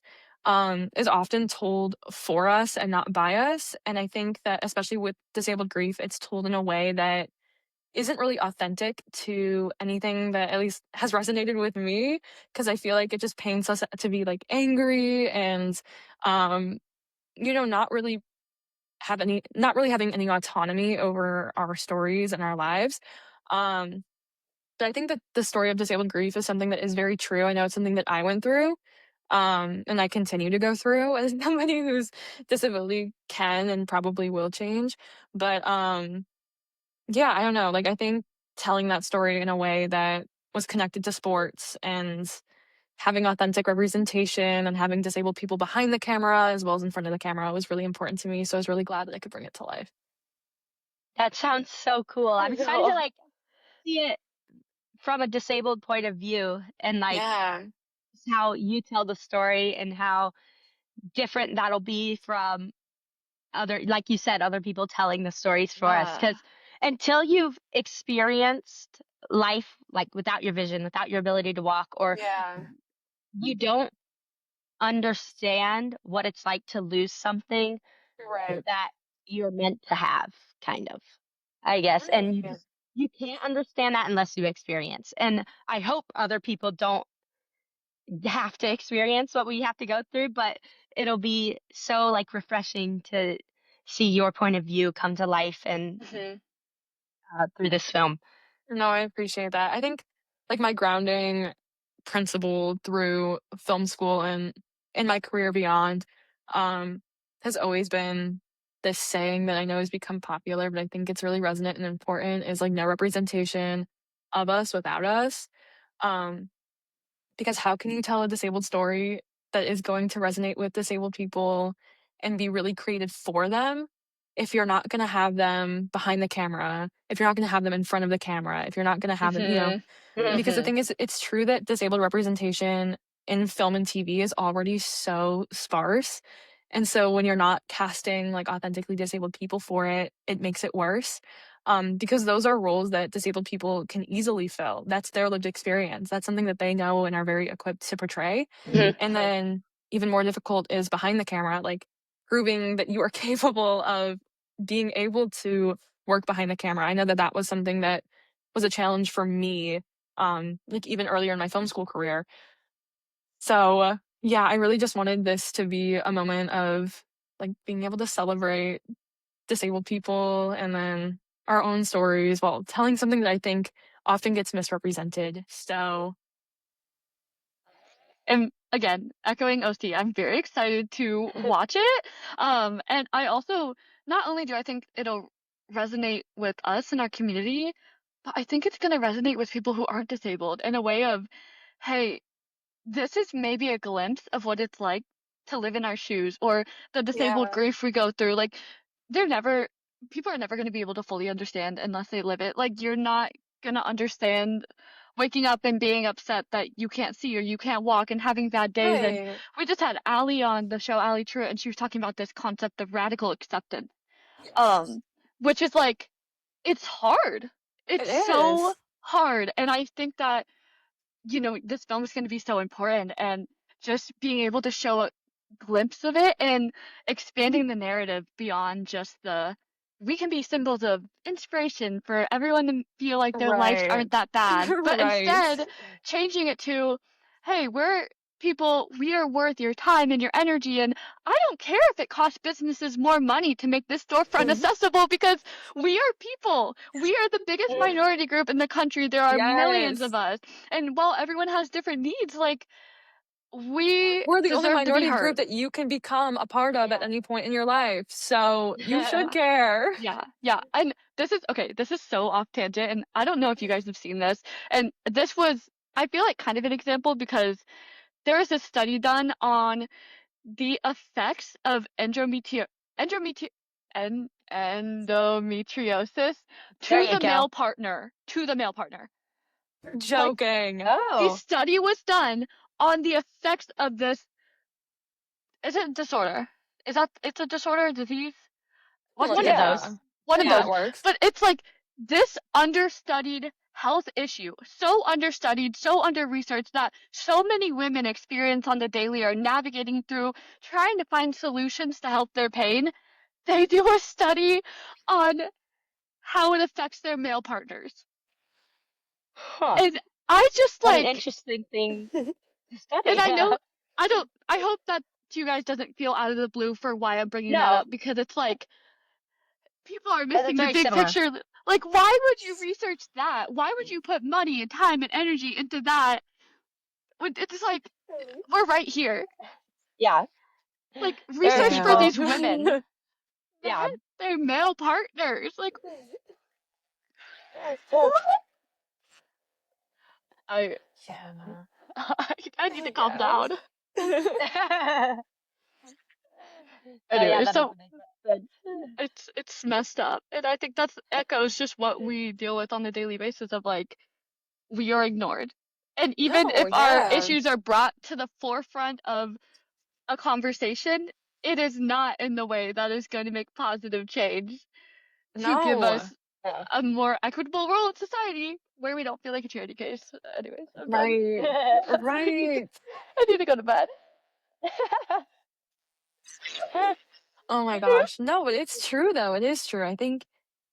is often told for us and not by us. And I think that especially with disabled grief, it's told in a way that isn't really authentic to anything that at least has resonated with me because I feel like it just paints us to be like angry and um not really having any autonomy over our stories and our lives. Um but I think that the story of disabled grief is something that is very true. I know it's something that I went through and I continue to go through as somebody whose disability can and probably will change. But yeah, I don't know. Like, I think telling that story in a way that was connected to sports and having authentic representation and having disabled people behind the camera as well as in front of the camera was really important to me. So I was really glad that I could bring it to life. That sounds so cool. I I'm excited to know. like see it from a disabled point of view and like Yeah. how you tell the story and how different that'll be from other, like you said, other people telling the stories for us. Yeah. Because until you've experienced life like without your vision, without your ability to walk, or Yeah. you don't understand what it's like to lose something Right. that you're meant to have, kind of, I guess. And you can't understand that unless you experience. And I hope other people don't have to experience what we have to go through, but it'll be so like refreshing to see your point of view come to life and through this film. No, I appreciate that. I think like my grounding principle through film school and in my career beyond has always been this saying that I know has become popular, but I think it's really resonant and important is like no representation of us without us. Um, because how can you tell a disabled story that is going to resonate with disabled people and be really created for them if you're not going to have them behind the camera, if you're not going to have them in front of the camera, if you're not going to have them, because the thing is, it's true that disabled representation in film and TV is already so sparse. And so when you're not casting like authentically disabled people for it, it makes it worse. Because those are roles that disabled people can easily fill. That's their lived experience. That's something that they know and are very equipped to portray. And then even more difficult is behind the camera, like proving that you are capable of being able to work behind the camera. I know that that was something that was a challenge for me, like even earlier in my film school career. So yeah, I really just wanted this to be a moment of like being able to celebrate disabled people and then our own stories while telling something that I think often gets misrepresented. So And again, echoing OC, I'm very excited to watch it. And I also, not only do I think it'll resonate with us in our community, but I think it's going to resonate with people who aren't disabled in a way of, hey, this is maybe a glimpse of what it's like to live in our shoes or the disabled grief we go through. Like, they're never, people are never going to be able to fully understand unless they live it. Like, you're not going to understand waking up and being upset that you can't see or you can't walk and having bad days. And right. we just had Allie on the show, Allie Truitt, and she was talking about this concept of radical acceptance, Yes. which is like, it's hard. It It's so is. hard. And I think that this film is going to be so important and just being able to show a glimpse of it and expanding the narrative beyond just we can be symbols of inspiration for everyone to feel like their lives Right. aren't that bad, but Right. instead changing it to, hey, we are worth your time and your energy, and I don't care if it costs businesses more money to make this storefront accessible because we are people. We are the biggest minority group in the country. There are millions of Yes. us. And while everyone has different needs, like, we We're the only deserve to be minority group heard. that you can become a part of at any point in your life. So you should Yeah. care. Yeah. And this is so off tangent, and I don't know if you guys have seen this. And this was, I feel like, kind of an example because there was a study done on the effects of endometri- endometriosis There to you the go. male partner. To the male partner. Like, Joking. a Oh, study was done on the effects of this. Is it a disorder? It's a disorder, disease? one of Yeah. those. One of Yeah, those. it works. But it's like this understudied health issue, so understudied, so under-researched that so many women experience on the daily are navigating through trying to find solutions to help their pain. They do a study on how it affects their male partners. Huh. And I just What an like, interesting thing to and study. I know, I hope that to you guys doesn't feel out of the blue for why I'm bringing that No, up because it's like, people are that's missing the very big similar. picture. Like, why would you research that? Why would you put money and time and energy into that? It's like, we're right here. Yeah, Like, there are research for people. these women, Yeah. not their male partners. Like, I, Yeah. I need to calm Yeah. down. Oh yeah, Anyway, that so doesn't make sense. it's messed up, and I think that's echoes just what we deal with on a daily basis of like, we are ignored. And even No, if our yeah. issues are brought to the forefront of a conversation, it is not in the way that is going to make positive change to give No. us Yeah. a more equitable role in society where we don't feel like a charity case. Anyways, I'm done. Right. I need, Right. I need to go to bed. Oh my gosh. No, but it's true though. It is true. I think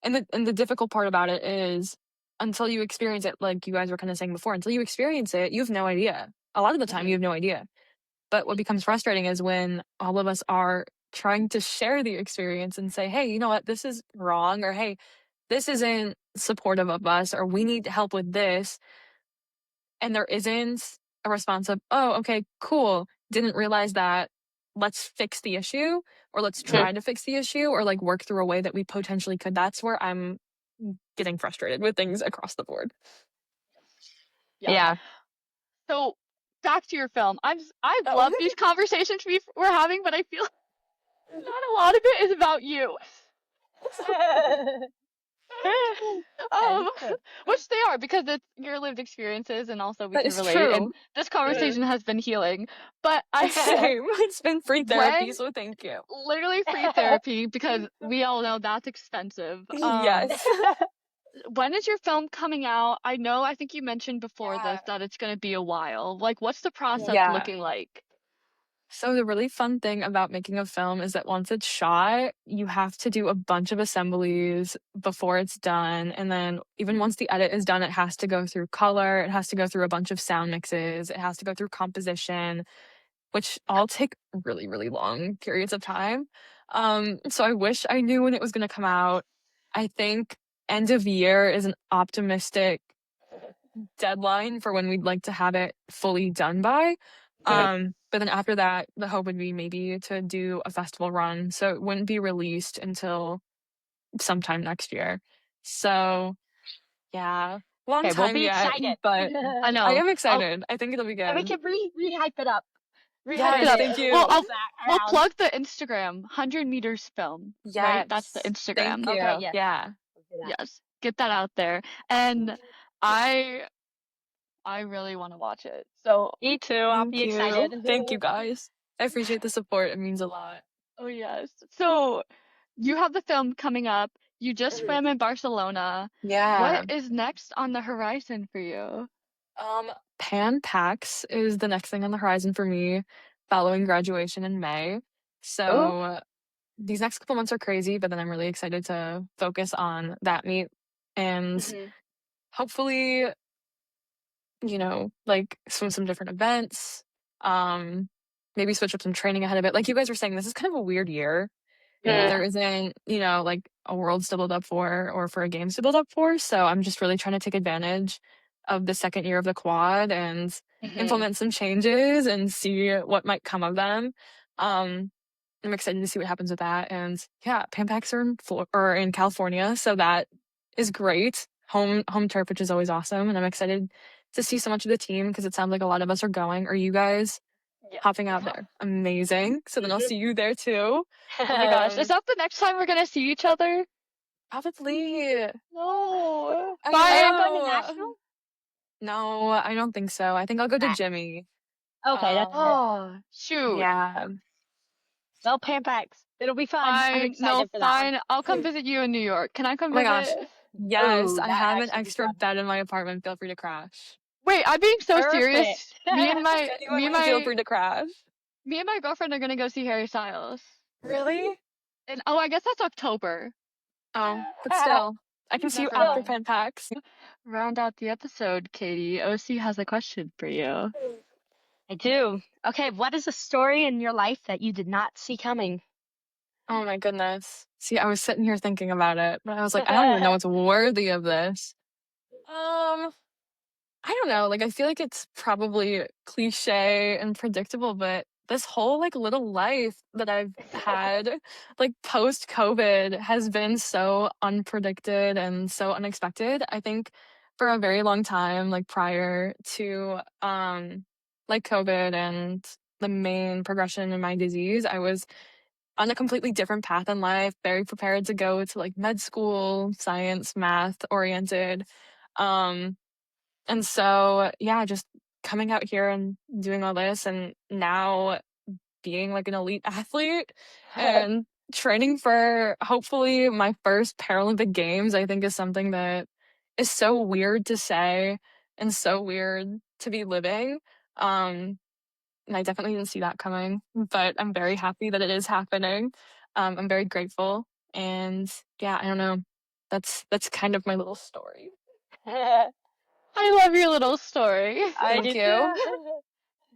and the difficult part about it is until you experience it, like you guys were kind of saying before, until you experience it, you have no idea. A lot of the time you have no idea. But what becomes frustrating is when all of us are trying to share the experience and say, "Hey, you know what? This is wrong," or "Hey, this isn't supportive of us," or "We need help with this." And there isn't a response of, "Oh, okay, cool. Didn't realize that. Let's fix the issue," or "Let's try to fix the issue," or like work through a way that we potentially could. That's where I'm getting frustrated with things across the board. Yeah. So back to your film. I Oh. love these conversations we're having, but I feel not a lot of it is about you. Um, which they are because it's your lived experiences and also we That can is relate. true. And this conversation has been healing. But Same. It's been free therapy, when so thank you. literally free therapy because we all know that's expensive. Yes. When is your film coming out? I think you mentioned before Yeah. this that it's gonna be a while. Like, what's the process Yeah. looking like? So the really fun thing about making a film is that once it's shot, you have to do a bunch of assemblies before it's done. And then even once the edit is done, it has to go through color, it has to go through a bunch of sound mixes, it has to go through composition, which all take really, really long periods of time. So I wish I knew when it was going to come out. I think end of year is an optimistic deadline for when we'd like to have it fully done by. But then after that, the hope would be maybe to do a festival run. So it wouldn't be released until sometime next year. So yeah, long Okay, we'll time be yet, excited. but I I know. am excited. I think it'll be And we good. can re-hype it up. Re-hype Yes, it up. thank Well, you. we'll plug the Instagram, 100 meters film, right? That's the Yes, thank Instagram. you. Okay, yes. Yeah. We'll do that. Yes, get that out there. And I I really want to watch it. So, Me too. I'll Thank be excited. you. Thank you guys. I appreciate the support. It means a lot. oh yes. So, you have the film coming up. You just swam in Barcelona. What Yeah. is next on the horizon for you? Pan PAX is the next thing on the horizon for me following graduation in May. Oh. So these next couple months are crazy, but then I'm really excited to focus on that meet and hopefully, like swim some different events. Maybe switch up some training ahead of it. Like you guys were saying, this is kind of a weird year. Yeah. There isn't, like a world to build up for or for a games to build up for. So I'm just really trying to take advantage of the second year of the quad and implement some changes and see what might come of them. Um, I'm excited to see what happens with that. And yeah, Pampacks are in California, so that is great. Home turf, which is always awesome, and I'm excited to see so much of the team because it sounds like a lot of us are going. Are you guys hopping out there? Amazing. So then I'll see you there too. Oh my gosh. Is that the next time we're gonna see each other? Probably. No. I Are you going to know. Nashville? No, I don't think so. I think I'll go to Ah, Jimmy. okay, that's fair. Oh, shoot. Yeah. Well, Pampax. It'll be fun. I'm Fine. No, excited for that one. fine. I'll come visit you in New York. Can I come Oh my gosh. visit? Yes, Oh, I that have an actually be extra fun. bed in my apartment. Feel free to crash. Wait, I'm being so Perfect. serious. Me and my me and Genuinely feel my free to crash. me and my girlfriend are gonna go see Harry Styles. Really? And oh, I guess that's October. Oh, but still, I can see you Never after mind. Pen Packs. Round out the episode, Katie. OC has a question for you. I do. Okay, what is a story in your life that you did not see coming? Oh my goodness. See, I was sitting here thinking about it, but I was like, I don't even know what's worthy of this. I don't know. Like, I feel like it's probably cliche and predictable, but this whole like little life that I've had, like post COVID, has been so unpredicted and so unexpected. I think for a very long time, like prior to like COVID and the main progression in my disease, I was on a completely different path in life, very prepared to go to like med school, science, math oriented. Um, and so, yeah, just coming out here and doing all this and now being like an elite athlete and training for hopefully my first Paralympic Games, I think is something that is so weird to say and so weird to be living. Um, and I definitely didn't see that coming, but I'm very happy that it is happening. I'm very grateful, and yeah, I don't know. That's kind of my little story. I love your little story. I Thank do you. too.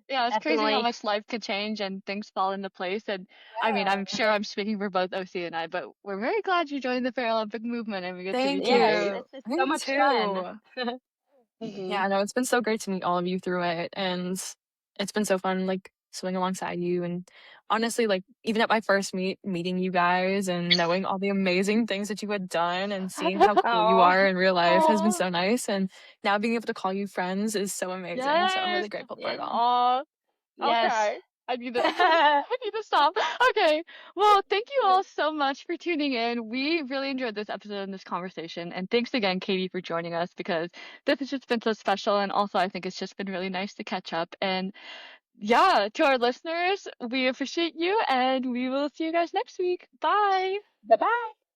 Yeah, it's crazy how Definitely. much life could change and things fall into place. And I mean, I'm sure I'm speaking for both OC and I, but we're very glad you joined the Paralympic movement and we get to be Thank you. Yes, teammates. it's I so think much fun. too. Hmm. Yeah, no, it's been so great to meet all of you through it, and it's been so fun, like, swimming alongside you, and honestly, like, even at my first meeting you guys and knowing all the amazing things that you had done and seeing how cool you Oh, are in real life has been Oh, so nice, and now being able to call you friends is so amazing, so I'm yes. really grateful for yeah, it all. Oh, yes. okay. I need to I need to stop. Okay. Well, thank you all so much for tuning in. We really enjoyed this episode and this conversation. And thanks again, Katie, for joining us because this has just been so special. And also, I think it's just been really nice to catch up. And yeah, to our listeners, we appreciate you and we will see you guys next week. Bye. Bye bye.